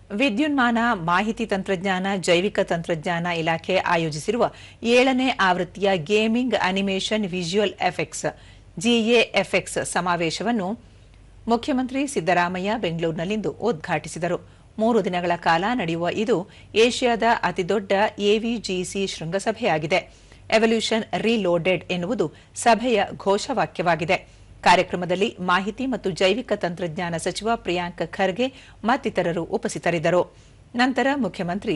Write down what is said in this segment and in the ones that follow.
ವಿದ್ಯುನ್ಮಾನ ಮಾಹಿತಿ ತಂತ್ರಜ್ಞಾನ ಜೈವಿಕ ತಂತ್ರಜ್ಞಾನ ಇಲಾಖೆ ಆಯೋಜಿಸಿರುವ 7ನೇ ಆವೃತ್ತಿಯ ಗೇಮಿಂಗ್ ಅನಿಮೇಷನ್ ವಿಜುವಲ್ ಎಫೆಕ್ಟ್ಸ್ ಜಿಎಎಫ್ಎಕ್ಸ್ ಸಮಾವೇಶವನ್ನು ಮುಖ್ಯಮಂತ್ರಿ ಸಿದ್ದರಾಮಯ್ಯ ಬೆಂಗಳೂರಿನಲ್ಲಿಂದು ಉದ್ಘಾಟಿಸಿದರು. 3 ದಿನಗಳ ಕಾಲ ನಡೆಯುವ ಇದು ಏಷ್ಯಾದ ಅತಿದೊಡ್ಡ ಎವಿಜಿಸಿ ಶೃಂಗಸಭೆಯಾಗಿದೆ. ಎವಲ್ಯೂಷನ್ ರೀಲೋಡೆಡ್ ಎನ್ನುವುದು ಸಭೆಯ ಘೋಷವಾಕ್ಯವಾಗಿದೆ. ಕಾರ್ಯಕ್ರಮದಲ್ಲಿ ಮಾಹಿತಿ ಮತ್ತು ಜೈವಿಕ ತಂತ್ರಜ್ಞಾನ ಸಚಿವ ಪ್ರಿಯಾಂಕ್ ಖರ್ಗೆ ಮತ್ತಿತರರು ಉಪಸ್ಥಿತರಿದ್ದರು. ನಂತರ ಮುಖ್ಯಮಂತ್ರಿ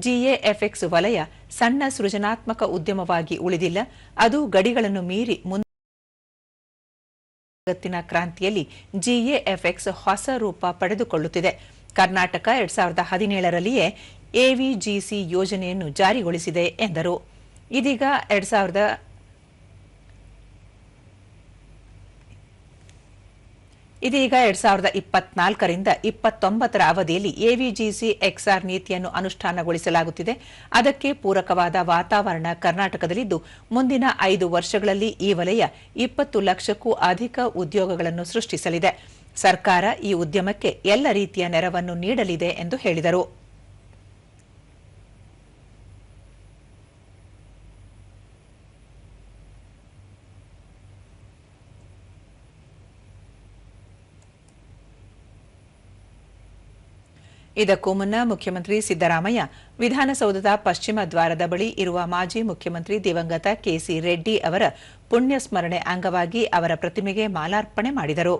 ಜಿಎಎಫ್ಎಕ್ಸ್ ವಲಯ ಸಣ್ಣ ಸೃಜನಾತ್ಮಕ ಉದ್ಯಮವಾಗಿ ಉಳಿದಿಲ್ಲ, ಅದು ಗಡಿಗಳನ್ನು ಮೀರಿ ಜಗತ್ತಿನ ಕ್ರಾಂತಿಯಲ್ಲಿ ಜಿಎಎಫ್ಎಕ್ಸ್ ಹೊಸ ರೂಪ ಪಡೆದುಕೊಳ್ಳುತ್ತಿದೆ. ಕರ್ನಾಟಕ 2017ರಲ್ಲಿಯೇ ಎವಿಜಿಸಿ ಯೋಜನೆಯನ್ನು ಜಾರಿಗೊಳಿಸಿದೆ ಎಂದರು. ಇದೀಗ 2024ರಿಂದ 2029ರ ಅವಧಿಯಲ್ಲಿ ಎವಿಜಿಸಿ ಎಕ್ಸ್ಆರ್ ನೀತಿಯನ್ನು ಅನುಷ್ಠಾನಗೊಳಿಸಲಾಗುತ್ತಿದೆ. ಅದಕ್ಕೆ ಪೂರಕವಾದ ವಾತಾವರಣ ಕರ್ನಾಟಕದಲ್ಲಿದ್ದು, ಮುಂದಿನ 5 ವರ್ಷಗಳಲ್ಲಿ ಈ ವಲಯ 20 ಲಕ್ಷಕ್ಕೂ ಅಧಿಕ ಉದ್ಯೋಗಗಳನ್ನು ಸೃಷ್ಟಿಸಲಿದೆ. ಸರ್ಕಾರ ಈ ಉದ್ಯಮಕ್ಕೆ ಎಲ್ಲ ರೀತಿಯ ನೆರವನ್ನು ನೀಡಲಿದೆ ಎಂದು ಹೇಳಿದರು. ಇದಕ್ಕೂ ಮುನ್ನ ಮುಖ್ಯಮಂತ್ರಿ ಸಿದ್ದರಾಮಯ್ಯ ವಿಧಾನಸೌಧದ ಪಶ್ಚಿಮ ದ್ವಾರದ ಬಳಿ ಇರುವ ಮಾಜಿ ಮುಖ್ಯಮಂತ್ರಿ ದಿವಂಗತ ಕೆಸಿ ರೆಡ್ಡಿ ಅವರ ಪುಣ್ಯಸ್ಮರಣೆ ಅಂಗವಾಗಿ ಅವರ ಪ್ರತಿಮೆಗೆ ಮಾಲಾರ್ಪಣೆ ಮಾಡಿದರು.